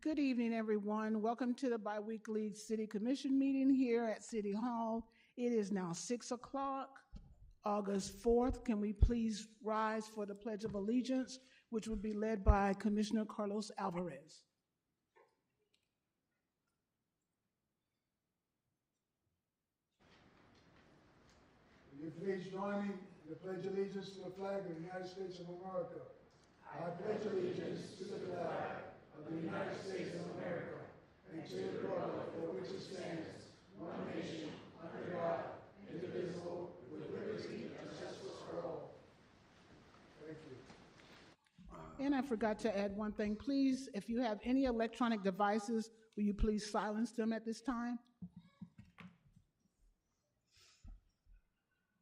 Good evening, everyone. Welcome to the biweekly City Commission meeting here at City Hall. It is now 6 o'clock, August 4th. Can we please rise for the Pledge of Allegiance, which will be led by Commissioner Carlos Alvarez. Will you please join me in the Pledge of Allegiance to the flag of the United States of America? I pledge allegiance to the flag of the United States of America and to the republic for which it stands, one nation, under God, indivisible, with liberty and justice for all. Thank you. And I forgot to add one thing. Please, if you have any electronic devices, will you please silence them at this time?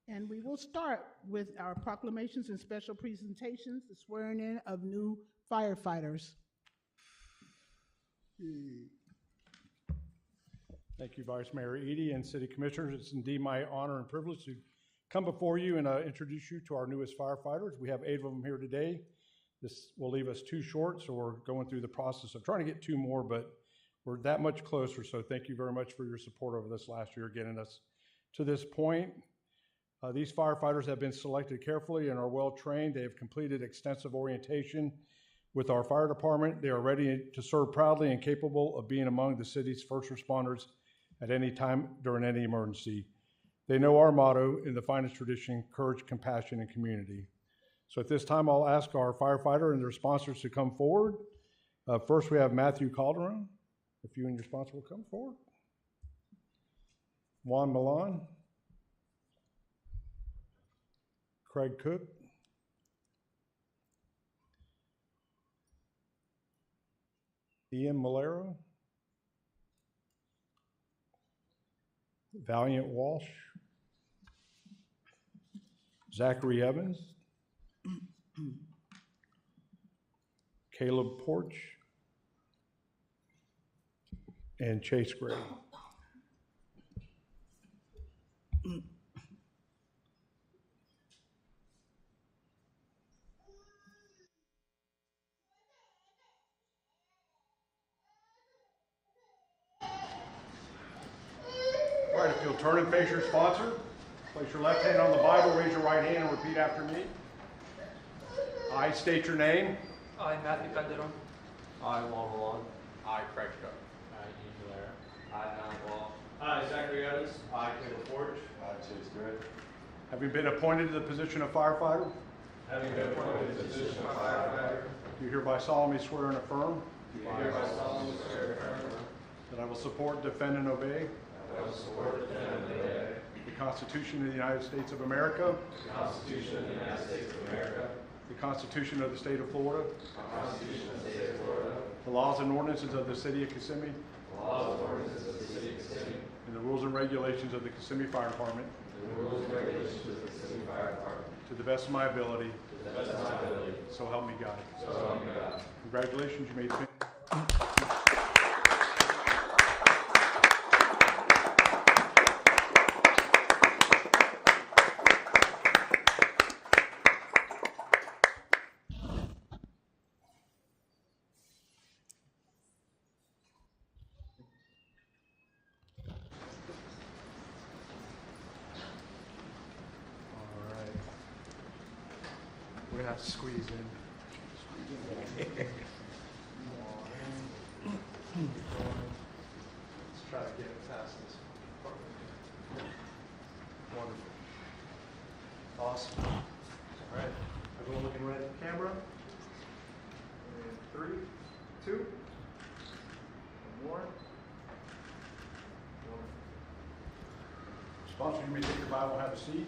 And we will start with our proclamations and special presentations, the swearing in of new firefighters. Thank you, Vice Mayor Edie and City Commissioners. It's indeed my honor and privilege to come before you and introduce you to our newest firefighters. We have 8 of them here today. This will leave us 2 short, so we're going through the process of trying to get 2 more, but we're that much closer. So thank you very much for your support over this last year, getting us to this point. These firefighters have been selected carefully and are well trained. They have completed extensive orientation with our fire department. They are ready to serve proudly and capable of being among the city's first responders at any time during any emergency. They know our motto in the finest tradition: courage, compassion, and community. So at this time, I'll ask our firefighter and their sponsors to come forward. First, we have Matthew Calderon. If you and your sponsor will come forward. Juan Milan. Craig Cook. Ian Malero. Valiant Walsh. Zachary Evans. Caleb Porch. And Chase Gray. All right, if you'll turn and face your sponsor, place your left hand on the Bible, raise your right hand, and repeat after me. I state your name. I, Matthew Calderon. I, Juan Milan. I, Craig Cook. I, Ian Valera. I, Valiant Walsh. I, Zachary Evans. I, Caleb Porch. I, Chase Gray. Having been appointed to the position of firefighter, Having been appointed to the position of firefighter, do hereby solemnly swear and affirm do hereby solemnly swear and affirm that I will support, defend, and obey that I will support, defend, and obey the Constitution of the United States of America, the Constitution of the United States of America, the Constitution of the State of Florida, the Constitution of the State of Florida, the laws and ordinances of the City of Kissimmee, the laws and ordinances of the City of Kissimmee, and the rules and regulations of the Kissimmee Fire Department, and the rules and regulations of the Kissimmee Fire Department, to the best of my ability, to the best of my ability, so help me God. so help me God. Congratulations, you may finish. We're gonna have to squeeze in. Let's try to get it past this. Wonderful. Awesome. All right. Everyone looking right at the camera. And 3, 2. One more. Wonderful. Sponsor, you may take your Bible and have a seat.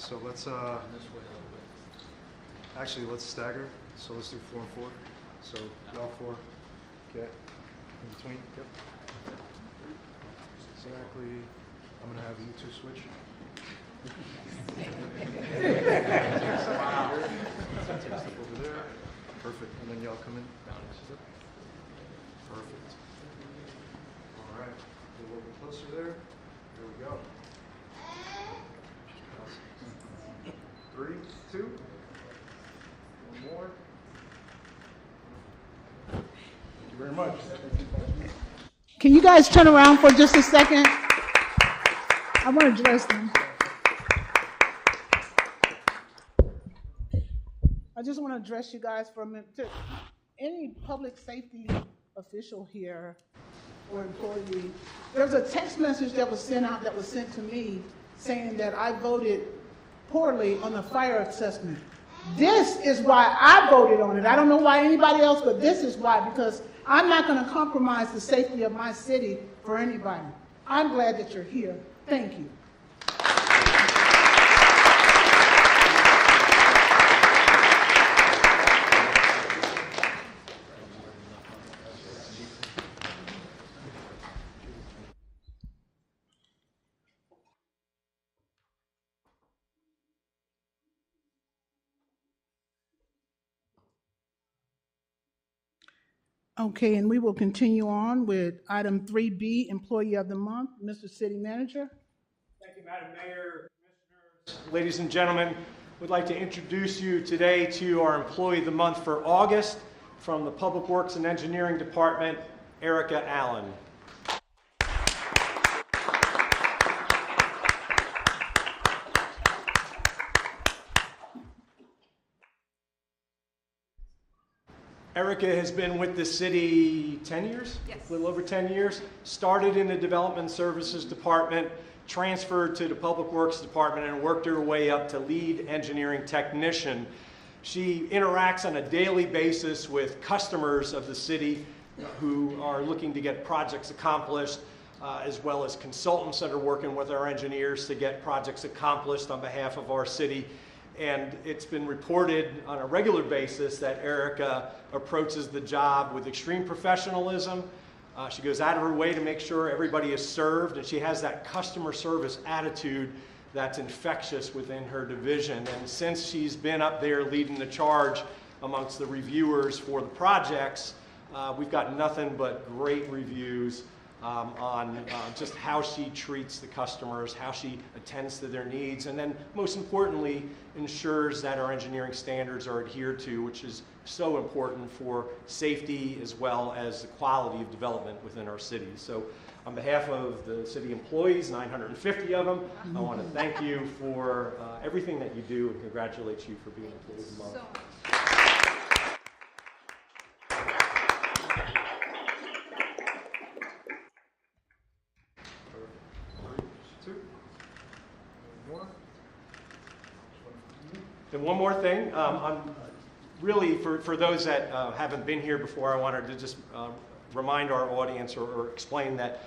So let's, actually, let's stagger. So let's do 4 and 4. So y'all 4, get in between. Yep. Exactly. I'm gonna have you two switch. Take a step over there. Perfect. And then y'all come in. Yep. Perfect. All right. A little bit closer there. There we go. 3, 2. One more. Thank you very much. Can you guys turn around for just a second? I want to address them. I just want to address you guys for a minute. Any public safety official here or employee, there's a text message that was sent out that was sent to me saying that I voted poorly on the fire assessment. This is why I voted on it. I don't know why anybody else, but this is why, because I'm not going to compromise the safety of my city for anybody. I'm glad that you're here. Thank you. Okay, and we will continue on with item 3B, Employee of the Month. Mr. City Manager. Thank you, Madam Mayor, Commissioners. Ladies and gentlemen, we'd like to introduce you today to our Employee of the Month for August from the Public Works and Engineering Department, Erica Allen. Erica has been with the city 10 years? Yes. A little over 10 years. Started in the Development Services Department, transferred to the Public Works Department, and worked her way up to lead engineering technician. She interacts on a daily basis with customers of the city who are looking to get projects accomplished, as well as consultants that are working with our engineers to get projects accomplished on behalf of our city. And it's been reported on a regular basis that Erica approaches the job with extreme professionalism. She goes out of her way to make sure everybody is served, and she has that customer service attitude that's infectious within her division. And since she's been up there leading the charge amongst the reviewers for the projects, we've got nothing but great reviews on just how she treats the customers, how she attends to their needs, and then most importantly, ensures that our engineering standards are adhered to, which is so important for safety as well as the quality of development within our city. So on behalf of the city employees, 950 of them, I want to thank you for everything that you do and congratulate you for being Employee of the Month. And one more thing, really for those that haven't been here before, I wanted to just remind our audience or explain that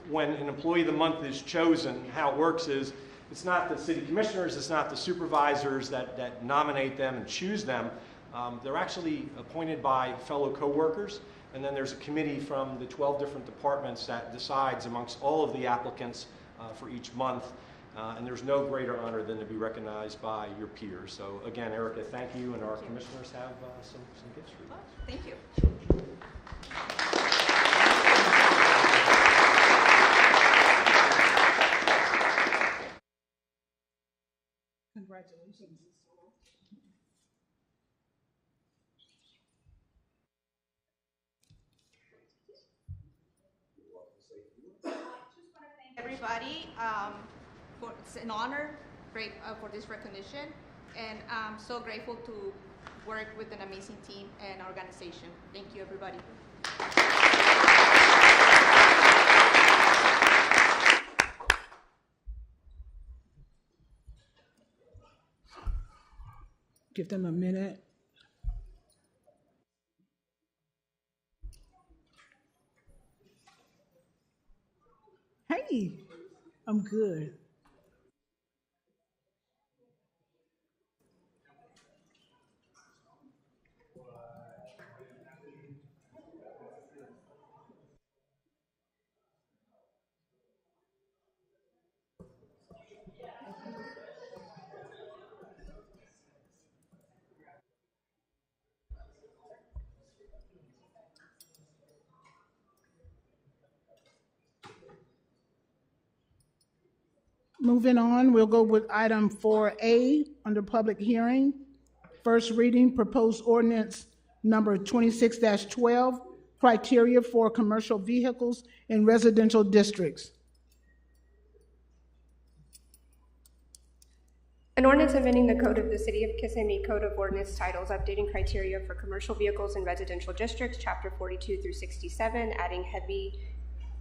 when an Employee of the Month is chosen, how it works is it's not the city commissioners, it's not the supervisors that nominate them and choose them. They're actually appointed by fellow coworkers, and then there's a committee from the 12 different departments that decides amongst all of the applicants for each month. And there's no greater honor than to be recognized by your peers. So again, Erica, thank you, and our commissioners have some gifts for you. Oh, thank you. Congratulations. Everybody, it's an honor for this recognition, and I'm so grateful to work with an amazing team and organization. Thank you, everybody. Give them a minute. Hey, I'm good. Moving on, we'll go with item 4A under public hearing. First reading, proposed ordinance number 26-12, criteria for commercial vehicles in residential districts. An ordinance amending the code of the City of Kissimmee Code of Ordinance titles updating criteria for commercial vehicles in residential districts, Chapter 42 through 67, adding heavy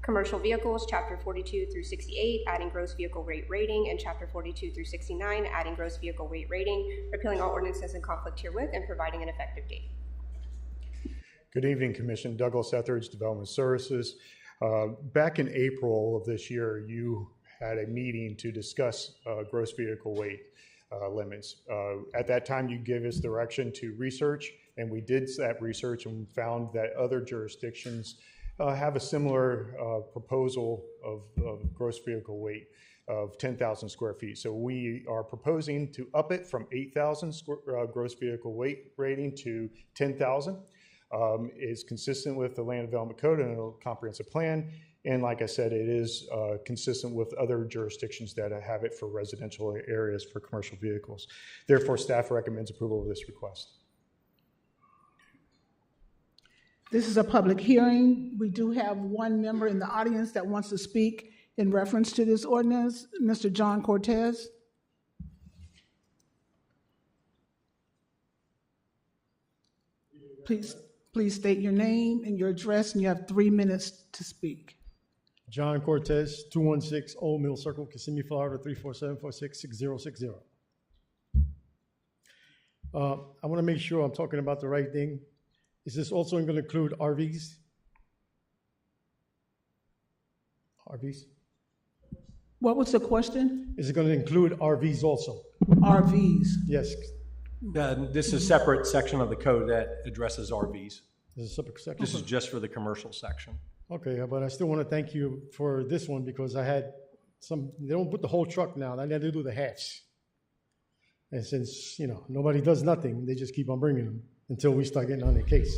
commercial vehicles, Chapter 42 through 68, adding gross vehicle weight rating, and Chapter 42 through 69, adding gross vehicle weight rating, repealing all ordinances in conflict herewith, and providing an effective date. Good evening, Commission. Douglas Etheridge, Development Services. Back in April of this year, you had a meeting to discuss gross vehicle weight limits. At that time, you gave us direction to research, and we did that research and found that other jurisdictions have a similar proposal of gross vehicle weight of 10,000 square feet. So we are proposing to up it from 8,000 gross vehicle weight rating to 10,000. Is consistent with the Land Development Code and a comprehensive plan. And like I said, it is consistent with other jurisdictions that have it for residential areas for commercial vehicles. Therefore, staff recommends approval of this request. This is a public hearing. We do have one member in the audience that wants to speak in reference to this ordinance, Mr. John Cortez. Please state your name and your address, and you have 3 minutes to speak. John Cortez, 216 Old Mill Circle, Kissimmee, Florida, 347-466-6060. I want to make sure I'm talking about the right thing. Is this also going to include RVs? RVs? What was the question? Is it going to include RVs also? RVs. Yes. This is a separate section of the code that addresses RVs. This is a separate section? This is just for the commercial section. Okay, but I still want to thank you for this one because I had they don't put the whole truck now, they had to do the halves. And since, nobody does nothing, they just keep on bringing them until we start getting on their case.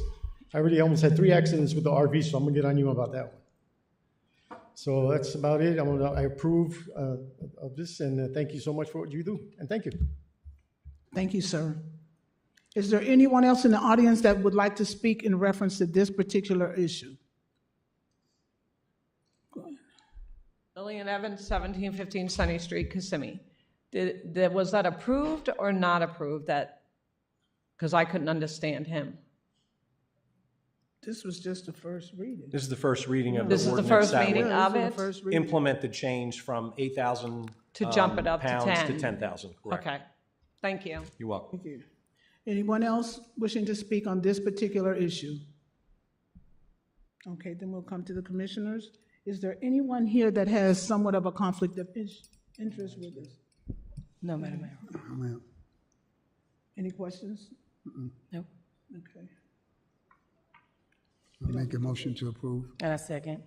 I really almost had 3 accidents with the RV, so I'm gonna get on you about that one. So that's about it. I approve of this, and thank you so much for what you do, and thank you. Thank you, sir. Is there anyone else in the audience that would like to speak in reference to this particular issue? Go ahead. Lillian Evans, 1715 Sunny Street, Kissimmee. Was that approved or not approved? Because I couldn't understand him. This was just the first reading. This is the first reading of the This is ordinance. the first that reading would of it? implement the change from 8,000 To jump it up to pounds 10. to 10,000. Correct. Okay, thank you. You're welcome. Thank you. Anyone else wishing to speak on this particular issue? Okay, then we'll come to the commissioners. Is there anyone here that has somewhat of a conflict of interest with this? No, Madam Mayor. Any questions? Nope. Okay. I'll make a motion to approve. And a second.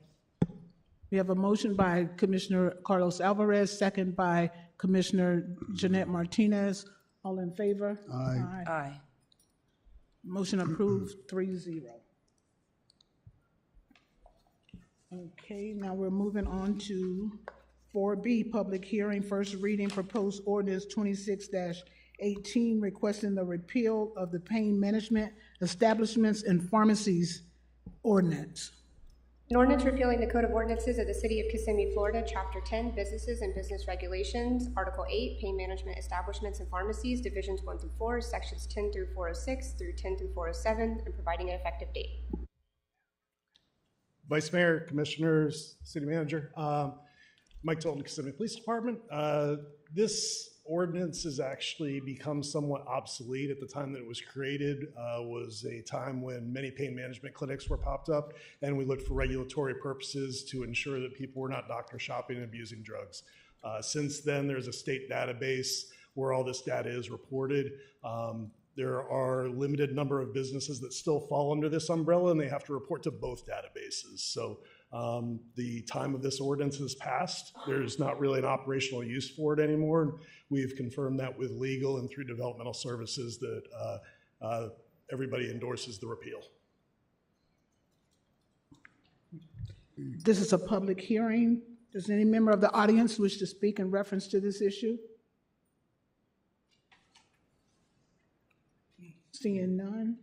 We have a motion by Commissioner Carlos Alvarez, second by Commissioner Jeanette Martinez. All in favor? Aye. Aye. Motion approved, 3-0. Okay, now we're moving on to 4B, public hearing, first reading, proposed ordinance 26-18, requesting the repeal of the pain management establishments and pharmacies ordinance. An ordinance repealing the Code of Ordinances of the City of Kissimmee, Florida, Chapter 10, Businesses and Business Regulations, Article 8, Pain Management Establishments and Pharmacies, Divisions 1 through 4, Sections 10 through 406 through 10 through 407, and providing an effective date. Vice Mayor, Commissioners, City Manager, Mike Tolton, Kissimmee Police Department. This ordinance has actually become somewhat obsolete. At the time that it was created was a time when many pain management clinics were popped up, and we looked for regulatory purposes to ensure that people were not doctor shopping and abusing drugs. Since then, there's a state database where all this data is reported. There are a limited number of businesses that still fall under this umbrella, and they have to report to both databases. So the time of this ordinance has passed. There's not really an operational use for it anymore. We've confirmed that with legal and through developmental services that everybody endorses the repeal. This is a public hearing. Does any member of the audience wish to speak in reference to this issue? Seeing none.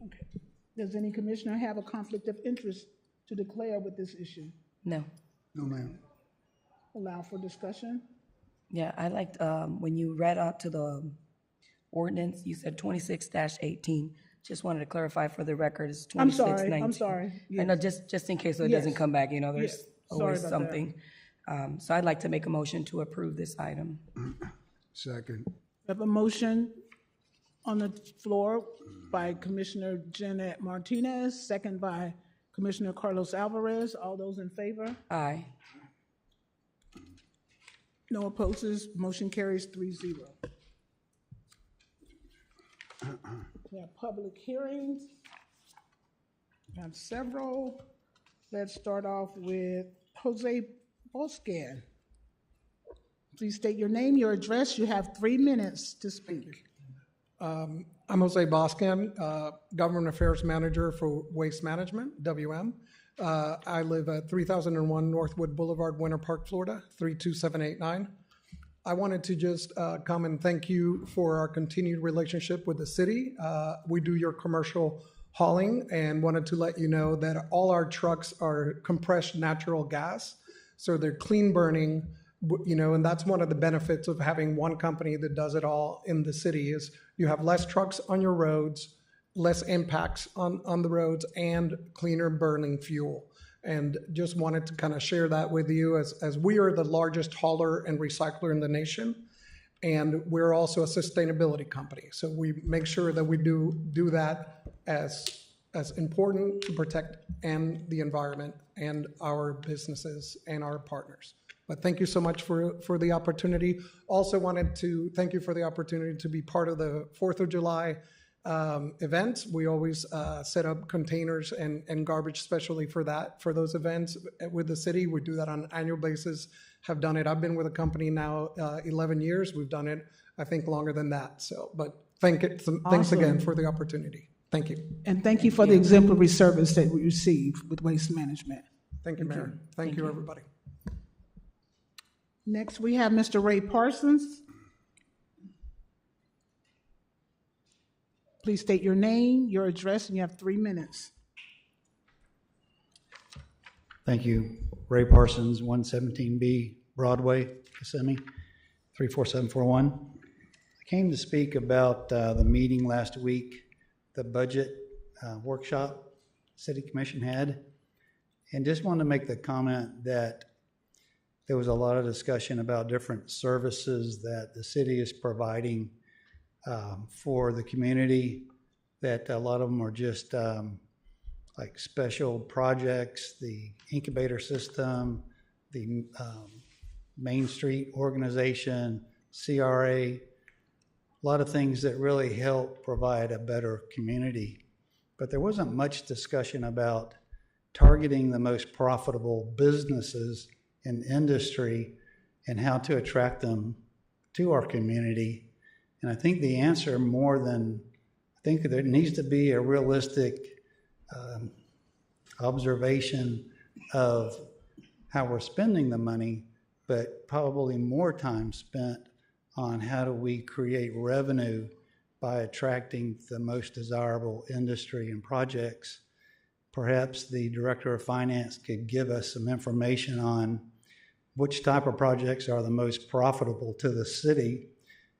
Okay. Does any commissioner have a conflict of interest to declare with this issue? No. No, ma'am. Allow for discussion? Yeah, I liked when you read out to the ordinance, you said 26-18. Just wanted to clarify for the record, it's 26-19. I'm sorry. I know, just in case so it doesn't come back, you know, there's Yes. Sorry always about something. So I'd like to make a motion to approve this item. Second. We have a motion on the floor by Commissioner Janet Martinez, second by Commissioner Carlos Alvarez. All those in favor? Aye. No opposes, motion carries 3-0. We have public hearings. We have several. Let's start off with Jose Boscan. Please state your name, your address. You have 3 minutes to speak. I'm Jose Boscan, Government Affairs Manager for Waste Management, WM. I live at 3001 Northwood Boulevard, Winter Park, Florida, 32789. I wanted to just come and thank you for our continued relationship with the city. We do your commercial hauling and wanted to let you know that all our trucks are compressed natural gas, so they're clean burning, you know, and that's one of the benefits of having one company that does it all in the city is you have less trucks on your roads, less impacts on the roads, and cleaner burning fuel. And just wanted to kind of share that with you as we are the largest hauler and recycler in the nation. And we're also a sustainability company. So we make sure that we do that as important to protect and the environment and our businesses and our partners. But thank you so much for the opportunity. Also wanted to thank you for the opportunity to be part of the 4th of July events. We always set up containers and garbage especially for those events with the city. We do that on an annual basis, have done it. I've been with the company now 11 years. We've done it, I think, longer than that. So, but thanks again for the opportunity. Thank you. And thank you for the exemplary service that we receive with Waste Management. Thank you, Mayor. Thank you, everybody. Next, we have Mr. Ray Parsons. Please state your name, your address, and you have 3 minutes. Thank you. Ray Parsons, 117B Broadway, Kissimmee, 34741. I came to speak about the meeting last week, the budget workshop City Commission had, and just wanted to make the comment that there was a lot of discussion about different services that the city is providing for the community, that a lot of them are just like special projects, the incubator system, the Main Street organization, CRA, a lot of things that really help provide a better community. But there wasn't much discussion about targeting the most profitable businesses in industry and how to attract them to our community. And I think the answer I think there needs to be a realistic observation of how we're spending the money, but probably more time spent on how do we create revenue by attracting the most desirable industry and projects. Perhaps the Director of Finance could give us some information on which type of projects are the most profitable to the city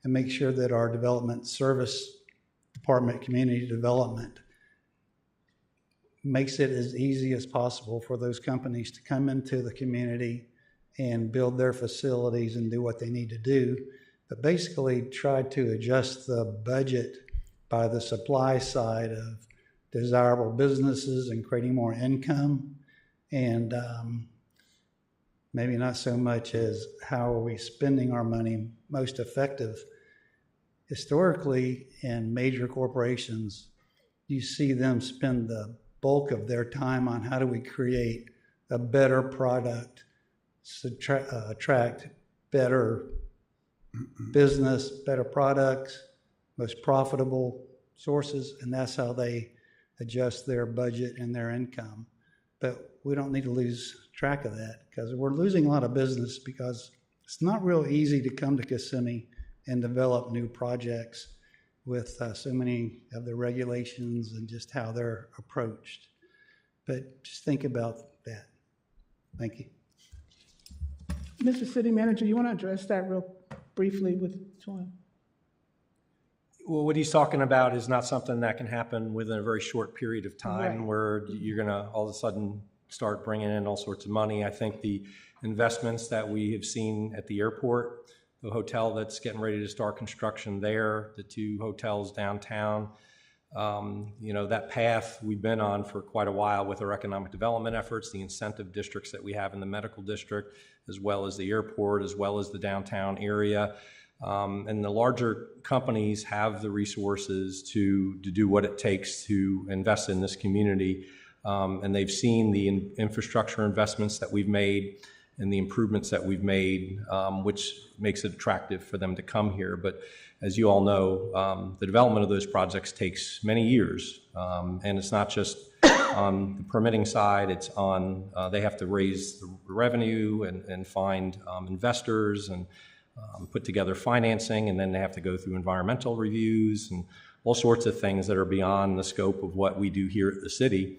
and make sure that our development service department, community development, makes it as easy as possible for those companies to come into the community and build their facilities and do what they need to do, but basically try to adjust the budget by the supply side of desirable businesses and creating more income, and maybe not so much as how are we spending our money most effective. Historically, in major corporations, you see them spend the bulk of their time on how do we create a better product, attract better business, better products, most profitable sources, and that's how they adjust their budget and their income. but we don't need to lose track of that because we're losing a lot of business because it's not real easy to come to Kissimmee and develop new projects with so many of the regulations and just how they're approached. But just think about that. Thank you. Mr. City Manager, you want to address that real briefly with Twan? Well, what he's talking about is not something that can happen within a very short period of time, Right. where you're going to all of a sudden start bringing in all sorts of money. I think the investments that we have seen at the airport, the hotel that's getting ready to start construction there, the 2 hotels downtown, that path we've been on for quite a while with our economic development efforts, the incentive districts that we have in the medical district, as well as the airport, as well as the downtown area. And the larger companies have the resources to do what it takes to invest in this community. And they've seen the infrastructure investments that we've made and the improvements that we've made, which makes it attractive for them to come here. But as you all know, the development of those projects takes many years. And it's not just on the permitting side, it's on, they have to raise the revenue and find investors and put together financing, and then they have to go through environmental reviews and all sorts of things that are beyond the scope of what we do here at the city.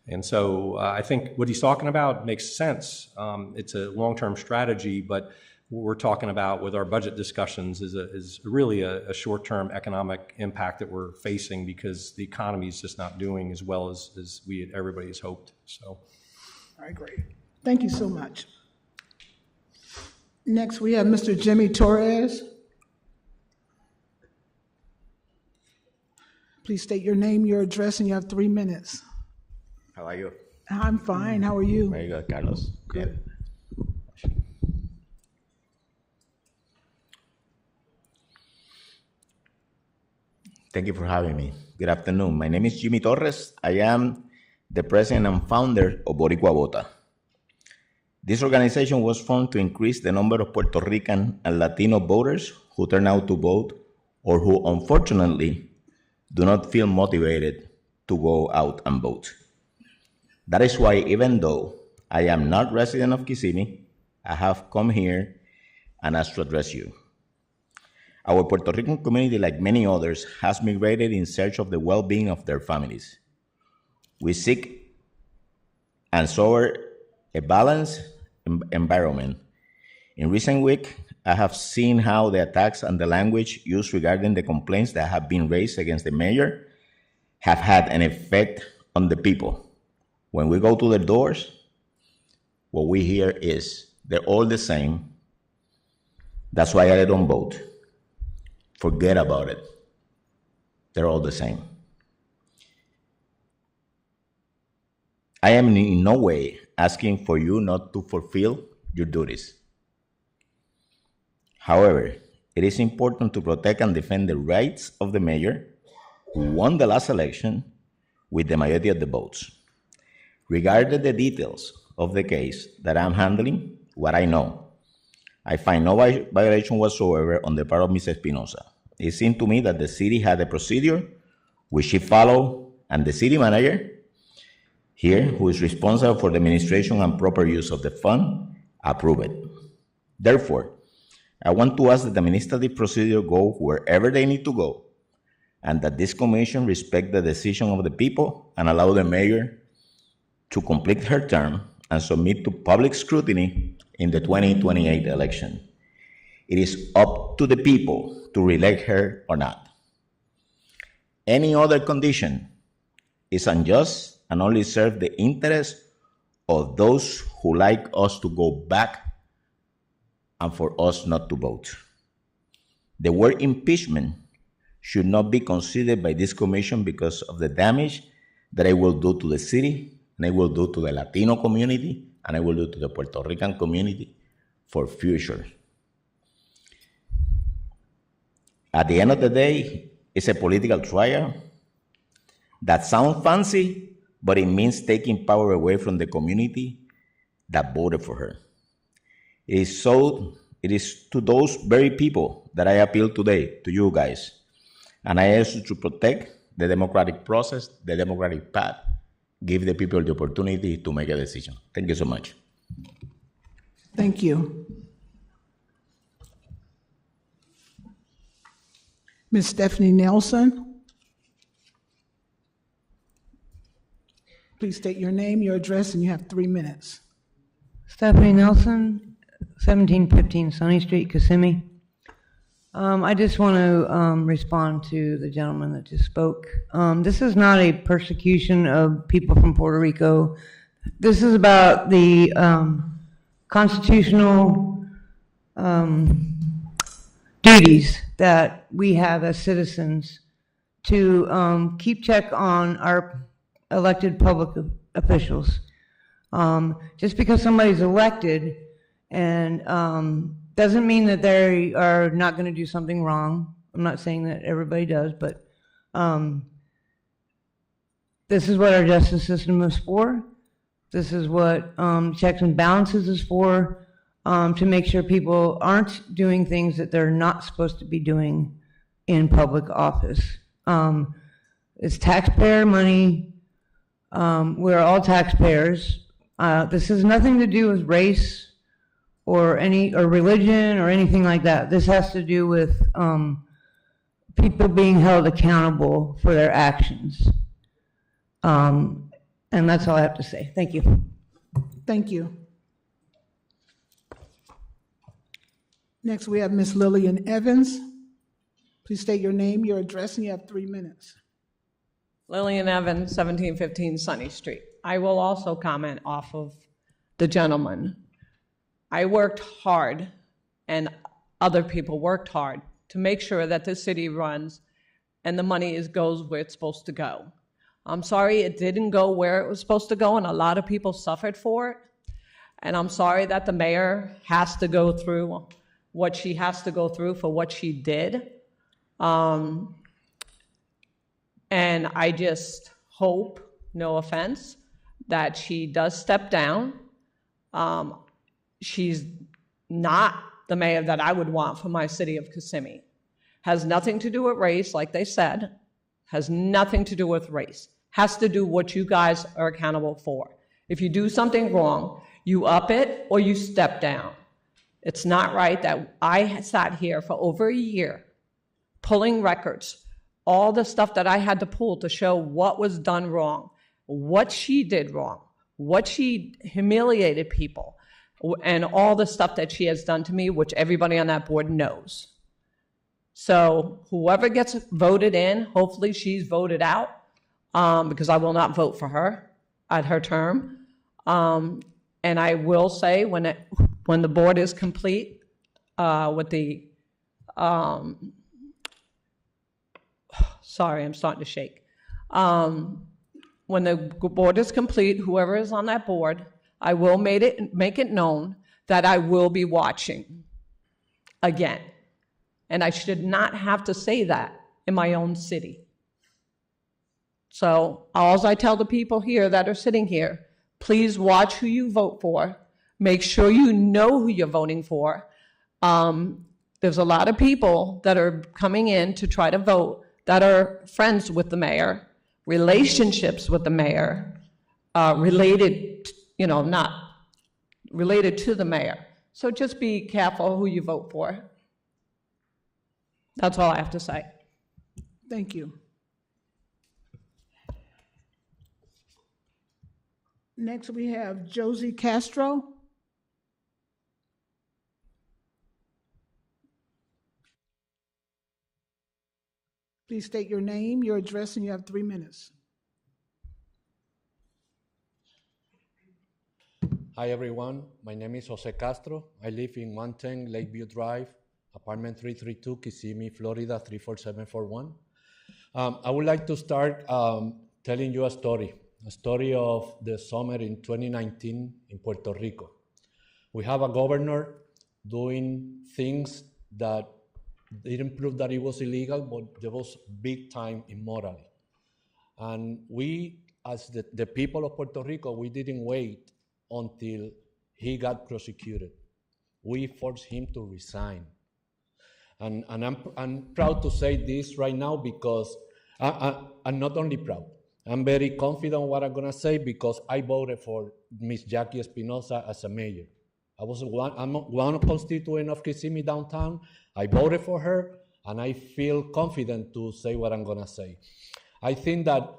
And so I think what he's talking about makes sense. It's a long-term strategy, but what we're talking about with our budget discussions is really a short-term economic impact that we're facing because the economy is just not doing as well as everybody has hoped. So, All right, great. Thank you so much. Next, we have Mr. Jimmy Torres. Please state your name, your address, and you have 3 minutes. How are you? I'm fine. How are you? Very good, Carlos. Good. Thank you for having me. Good afternoon. My name is Jimmy Torres. I am the president and founder of Boricua Vota. This organization was formed to increase the number of Puerto Rican and Latino voters who turn out to vote or who unfortunately do not feel motivated to go out and vote. That is why, even though I am not resident of Kissimmee, I have come here and asked to address you. Our Puerto Rican community, like many others, has migrated in search of the well-being of their families. We seek and soar a balanced environment. In recent weeks, I have seen how the attacks and the language used regarding the complaints that have been raised against the mayor have had an effect on the people. When we go to their doors, what we hear is, they're all the same. That's why I don't vote. Forget about it. They're all the same. I am in no way asking for you not to fulfill your duties. However, it is important to protect and defend the rights of the mayor who won the last election with the majority of the votes. Regarding the details of the case that I'm handling, what I know, I find no violation whatsoever on the part of Ms. Espinosa. It seemed to me that the city had a procedure which she followed, and the city manager here, who is responsible for the administration and proper use of the fund, approved it. Therefore, I want to ask that the administrative procedure go wherever they need to go, and that this commission respect the decision of the people and allow the mayor to complete her term and submit to public scrutiny in the 2028 election. It is up to the people to re-elect her or not. Any other condition is unjust and only serves the interest of those who like us to go back and for us not to vote. The word impeachment should not be considered by this commission because of the damage that it will do to the city, and it will do to the Latino community, and it will do to the Puerto Rican community for future. At the end of the day, it's a political trial that sounds fancy, but it means taking power away from the community that voted for her. It is to those very people that I appeal today, to you guys. And I ask you to protect the democratic process, the democratic path, give the people the opportunity to make a decision. Thank you so much. Thank you. Ms. Stephanie Nelson. Please state your name, your address, and you have 3 minutes. Stephanie Nelson, 1715 Sunny Street, Kissimmee. I just want to respond to the gentleman that just spoke. This is not a persecution of people from Puerto Rico. This is about the constitutional duties that we have as citizens to keep check on our elected public officials. Just because somebody's elected and doesn't mean that they are not going to do something wrong. I'm not saying that everybody does, but this is what our justice system is for. This is what checks and balances is for, to make sure people aren't doing things that they're not supposed to be doing in public office. It's taxpayer money. We're all taxpayers. This has nothing to do with race or religion or anything like that. This has to do with people being held accountable for their actions. And that's all I have to say. Thank you. Thank you. Next, we have Ms. Lillian Evans. Please state your name, your address, and you have 3 minutes. Lillian Evans, 1715 Sunny Street. I will also comment off of the gentleman. I worked hard, and other people worked hard to make sure that the city runs and the money goes where it's supposed to go. I'm sorry it didn't go where it was supposed to go, and a lot of people suffered for it. And I'm sorry that the mayor has to go through what she has to go through for what she did. And I just hope, no offense, that she does step down. She's not the mayor that I would want for my city of Kissimmee. Has nothing to do with race, like they said. Has nothing to do with race. Has to do what you guys are accountable for. If you do something wrong, you up it or you step down. It's not right that I sat here for over a year pulling records, all the stuff that I had to pull to show what was done wrong, what she did wrong, what she humiliated people, and all the stuff that she has done to me, which everybody on that board knows. So whoever gets voted in, hopefully she's voted out, because I will not vote for her at her term. And I will say when the board is complete with the, sorry, I'm starting to shake. When the board is complete, whoever is on that board, I will make it known that I will be watching again. And I should not have to say that in my own city. So all I tell the people here that are sitting here, please watch who you vote for. Make sure you know who you're voting for. There's a lot of people that are coming in to try to vote that are friends with the mayor, relationships with the mayor, related, not related to the mayor. So just be careful who you vote for. That's all I have to say. Thank you. Next, we have Josie Castro. Please state your name, your address, and you have 3 minutes. Hi, everyone. My name is Jose Castro. I live in 110 Lakeview Drive, apartment 332, Kissimmee, Florida, 34741. I would like to start telling you a story of the summer in 2019 in Puerto Rico. We have a governor doing things that didn't prove that it was illegal, but there was big time immorally. And we, as the people of Puerto Rico, we didn't wait until he got prosecuted. We forced him to resign. And I'm proud to say this right now because I'm not only proud, I'm very confident what I'm gonna say because I voted for Ms. Jackie Espinosa as a mayor. I'm one constituent of Kissimmee downtown. I voted for her, and I feel confident to say what I'm gonna say. I think that,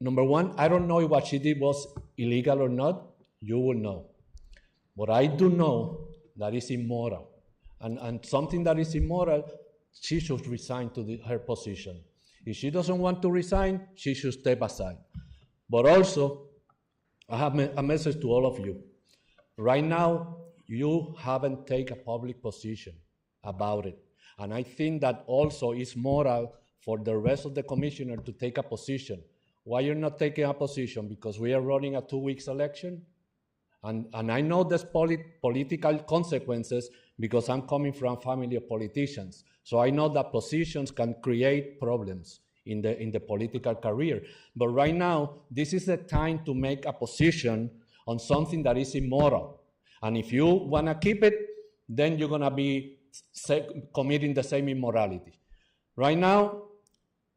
number one, I don't know if what she did was illegal or not. You will know. But I do know that it's immoral. And something that is immoral, she should resign to her position. If she doesn't want to resign, she should step aside. But also, I have a message to all of you. Right now, you haven't taken a public position about it. And I think that also is moral for the rest of the commissioner to take a position. Why you're not taking a position? Because we are running a 2-week election. And I know there's political consequences because I'm coming from a family of politicians. So I know that positions can create problems in the political career. But right now, this is the time to make a position on something that is immoral. And if you want to keep it, then you're going to be committing the same immorality. Right now,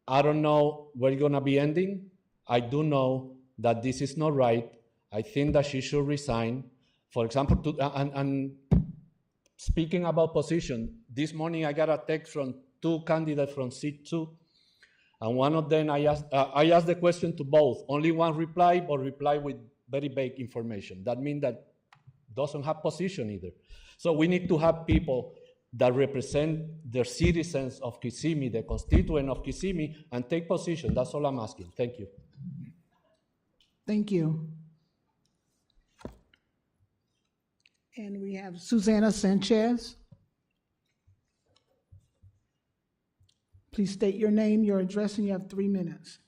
I don't know where it's going to be ending. I do know that this is not right. I think that she should resign. For example, and speaking about position, this morning I got a text from 2 candidates from seat 2. And one of them, I asked the question to both. Only one replied, but replied with very vague information. That means that doesn't have position either. So we need to have people that represent the citizens of Kissimmee, the constituent of Kissimmee, and take position. That's all I'm asking. Thank you. Thank you. And we have Susana Sanchez. Please state your name, your address, and you have 3 minutes.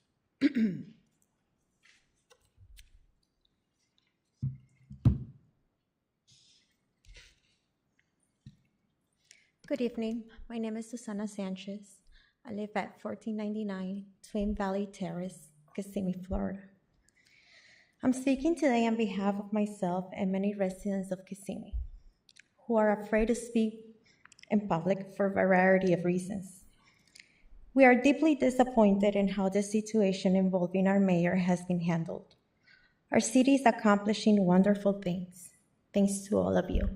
Good evening. My name is Susana Sanchez. I live at 1499 Twin Valley Terrace, Kissimmee, Florida. I'm speaking today on behalf of myself and many residents of Kissimmee who are afraid to speak in public for a variety of reasons. We are deeply disappointed in how the situation involving our mayor has been handled. Our city is accomplishing wonderful things, thanks to all of you.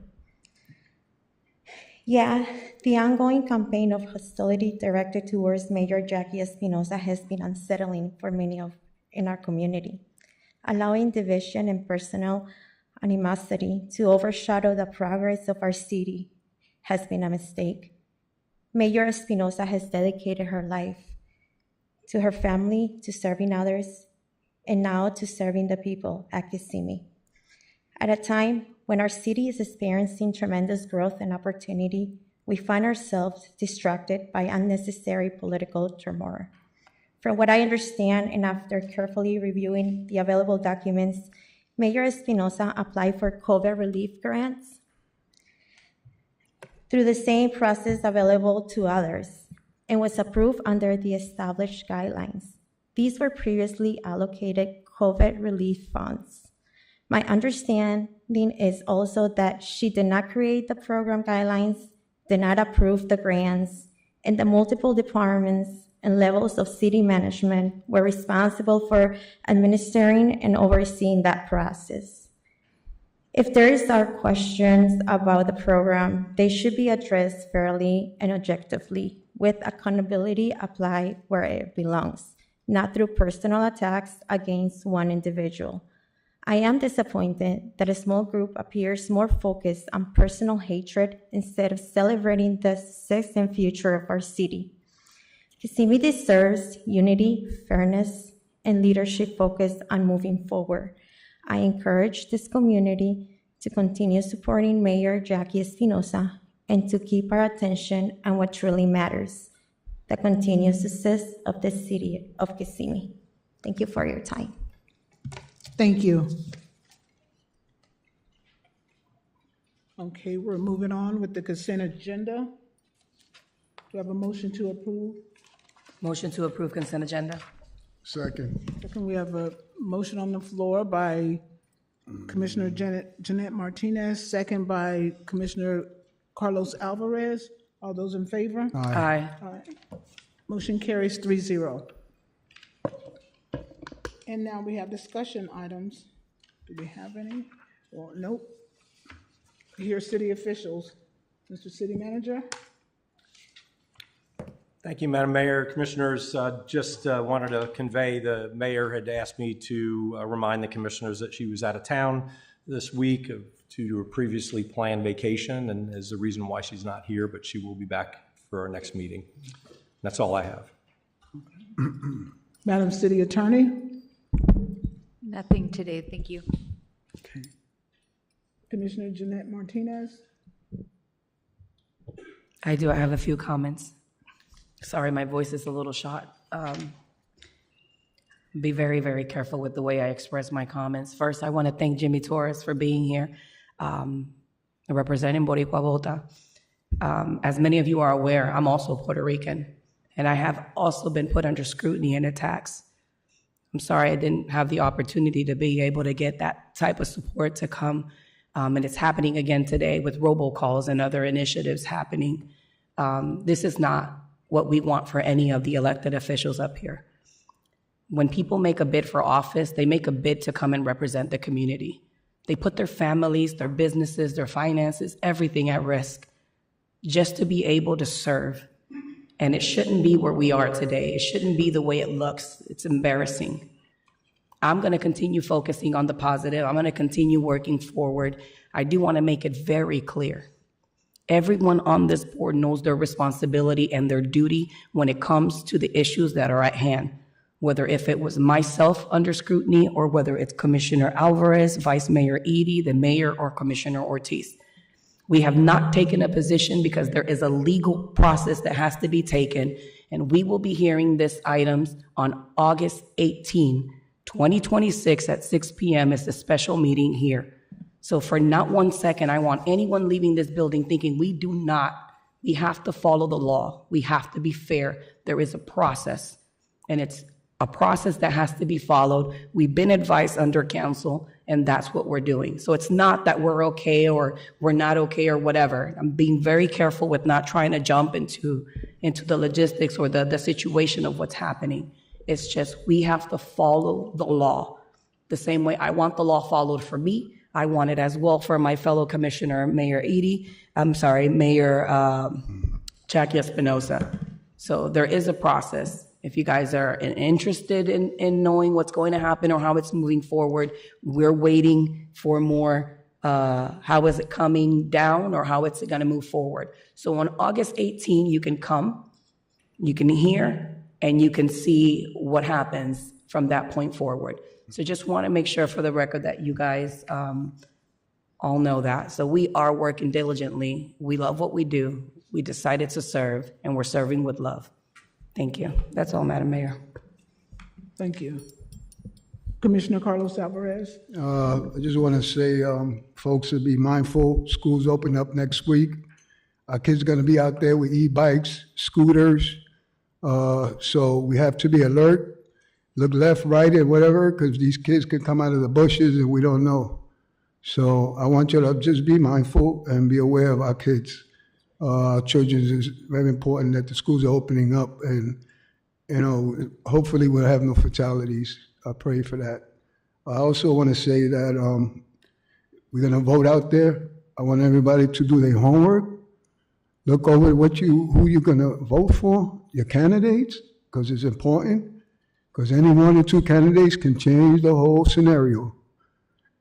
Yeah, the ongoing campaign of hostility directed towards Mayor Jackie Espinosa has been unsettling for many in our community, allowing division and personal animosity to overshadow the progress of our city has been a mistake. Mayor Espinosa has dedicated her life to her family, to serving others, and now to serving the people at Kissimmee. At a time when our city is experiencing tremendous growth and opportunity, we find ourselves distracted by unnecessary political turmoil. From what I understand, and after carefully reviewing the available documents, Mayor Espinosa applied for COVID relief grants through the same process available to others and was approved under the established guidelines. These were previously allocated COVID relief funds. My understanding is also that she did not create the program guidelines, did not approve the grants, and the multiple departments and levels of city management were responsible for administering and overseeing that process. If there are questions about the program, they should be addressed fairly and objectively, with accountability applied where it belongs, not through personal attacks against one individual. I am disappointed that a small group appears more focused on personal hatred instead of celebrating the success and future of our city. Kissimmee deserves unity, fairness, and leadership focused on moving forward. I encourage this community to continue supporting Mayor Jackie Espinosa and to keep our attention on what truly matters, the continued success of the city of Kissimmee. Thank you for your time. Thank you. Okay, we're moving on with the consent agenda. Do you have a motion to approve? Motion to approve consent agenda. Second. Second, we have a motion on the floor by Commissioner Jeanette Martinez, second by Commissioner Carlos Alvarez. All those in favor? Aye. Aye. Motion carries 3-0. And now we have discussion items. Do we have any? Well, nope. Here, city officials. Mr. City Manager? Thank you, Madam Mayor. Commissioners, just wanted to convey the mayor had asked me to remind the commissioners that she was out of town this week due to a previously planned vacation, and is the reason why she's not here, but she will be back for our next meeting. That's all I have. Madam City Attorney? Nothing today, thank you. Okay. Commissioner Jeanette Martinez? I do. I have a few comments. Sorry, my voice is a little shot. Be very, very careful with the way I express my comments. First, I want to thank Jimmy Torres for being here, representing Boricua Bogotá. As many of you are aware, I'm also Puerto Rican, and I have also been put under scrutiny and attacks. I'm sorry I didn't have the opportunity to be able to get that type of support to come, and it's happening again today with robocalls and other initiatives happening. This is not what we want for any of the elected officials up here. When people make a bid for office, they make a bid to come and represent the community. They put their families, their businesses, their finances, everything at risk just to be able to serve. And it shouldn't be where we are today. It shouldn't be the way it looks. It's embarrassing. I'm going to continue focusing on the positive. I'm going to continue working forward. I do want to make it very clear. Everyone on this board knows their responsibility and their duty when it comes to the issues that are at hand, whether if it was myself under scrutiny or whether it's Commissioner Alvarez, Vice Mayor Edie, the mayor, or Commissioner Ortiz. We have not taken a position because there is a legal process that has to be taken, and we will be hearing these items on August 18, 2026 at 6 p.m. is the special meeting here. So for not 1 second, I want anyone leaving this building thinking we have to follow the law. We have to be fair. There is a process, and it's a process that has to be followed. We've been advised under council, and that's what we're doing. So it's not that we're okay or we're not okay or whatever. I'm being very careful with not trying to jump into the logistics or the situation of what's happening. It's just we have to follow the law. The same way I want the law followed for me, I want it as well for my fellow commissioner, Mayor Jackie Espinosa. So there is a process. If you guys are interested in knowing what's going to happen or how it's moving forward, we're waiting for more, how is it coming down or how it's going to move forward. So on August 18, you can come, you can hear, and you can see what happens from that point forward. So just want to make sure for the record that you guys all know that. So we are working diligently. We love what we do. We decided to serve, and we're serving with love. Thank you. That's all, Madam Mayor. Thank you. Commissioner Carlos Alvarez. I just want to say, folks, to be mindful. Schools open up next week. Our kids are going to be out there with e-bikes, scooters. So we have to be alert. Look left, right, and whatever, because these kids can come out of the bushes and we don't know. So I want you to just be mindful and be aware of our kids. Children is very important that the schools are opening up, and hopefully we'll have no fatalities. I pray for that. I also want to say that we're going to vote out there. I want everybody to do their homework. Look over who you're going to vote for, your candidates, because it's important. Because any one or two candidates can change the whole scenario.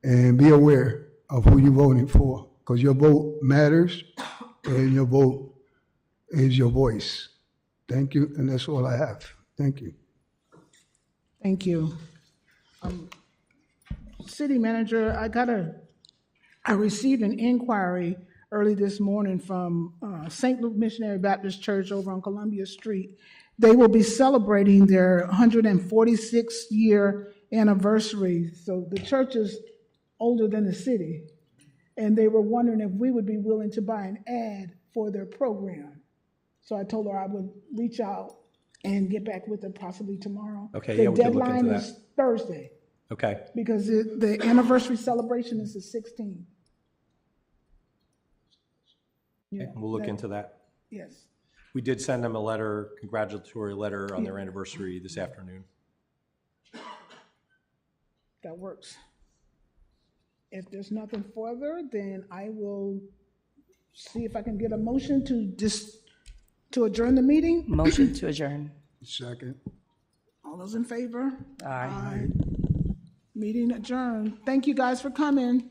And be aware of who you're voting for, because your vote matters, and your vote is your voice. Thank you, and that's all I have. Thank you. Thank you. City Manager, I received an inquiry early this morning from St. Luke Missionary Baptist Church over on Columbia Street. They will be celebrating their 146th year anniversary. So the church is older than the city. And they were wondering if we would be willing to buy an ad for their program. So I told her I would reach out and get back with her possibly tomorrow. Okay, the yeah, we can look into deadline that. is Thursday. Okay. Because the anniversary celebration is the 16th. Okay, we'll look into that. Yes. We did send them a congratulatory letter on their anniversary this afternoon. That works. If there's nothing further, then I will see if I can get a motion to adjourn the meeting. Motion to adjourn. Second. All those in favor? Aye. Meeting adjourned. Thank you guys for coming.